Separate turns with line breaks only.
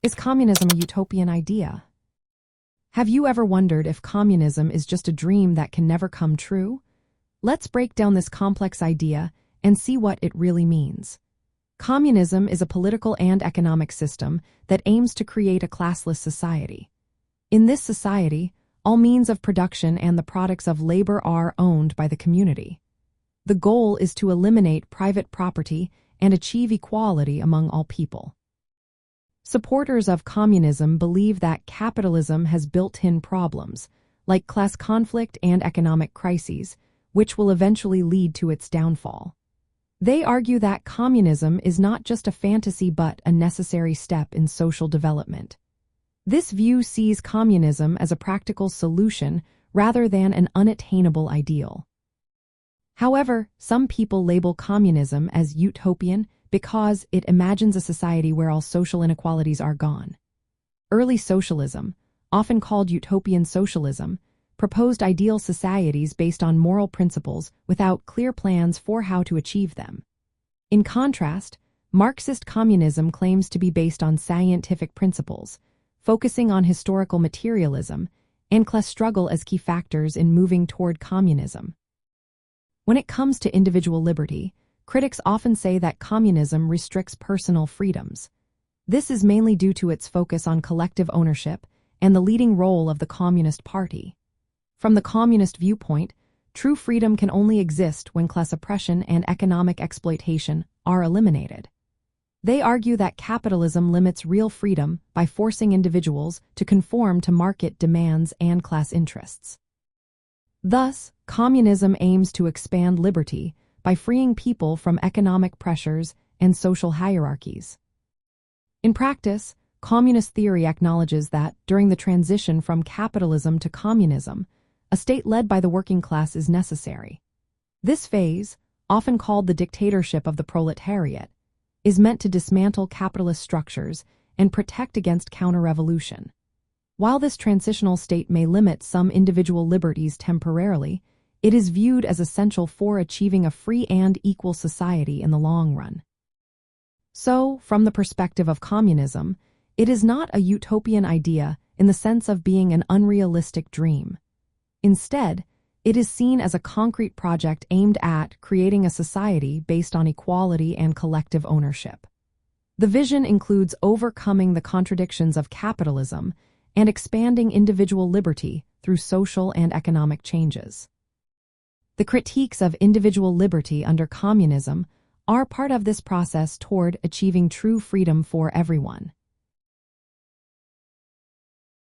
Is communism a utopian idea? Have you ever wondered if communism is just a dream that can never come true? Let's break down this complex idea and see what it really means. Communism is a political and economic system that aims to create a classless society. In this society, all means of production and the products of labor are owned by the community. The goal is to eliminate private property and achieve equality among all people. Supporters of communism believe that capitalism has built-in problems, like class conflict and economic crises, which will eventually lead to its downfall. They argue that communism is not just a fantasy but a necessary step in social development. This view sees communism as a practical solution rather than an unattainable ideal. However, some people label communism as utopian because it imagines a society where all social inequalities are gone. Early socialism, often called utopian socialism, proposed ideal societies based on moral principles without clear plans for how to achieve them. In contrast, Marxist communism claims to be based on scientific principles, focusing on historical materialism and class struggle as key factors in moving toward communism. When it comes to individual liberty, critics often say that communism restricts personal freedoms. This is mainly due to its focus on collective ownership and the leading role of the Communist Party. From the communist viewpoint, true freedom can only exist when class oppression and economic exploitation are eliminated. They argue that capitalism limits real freedom by forcing individuals to conform to market demands and class interests. Thus, communism aims to expand liberty by freeing people from economic pressures and social hierarchies. In practice, communist theory acknowledges that, during the transition from capitalism to communism, a state led by the working class is necessary. This phase, often called the dictatorship of the proletariat, is meant to dismantle capitalist structures and protect against counter-revolution. While this transitional state may limit some individual liberties temporarily, it is viewed as essential for achieving a free and equal society in the long run. So, from the perspective of communism, it is not a utopian idea in the sense of being an unrealistic dream. Instead, it is seen as a concrete project aimed at creating a society based on equality and collective ownership. The vision includes overcoming the contradictions of capitalism and expanding individual liberty through social and economic changes. The critiques of individual liberty under communism are part of this process toward achieving true freedom for everyone.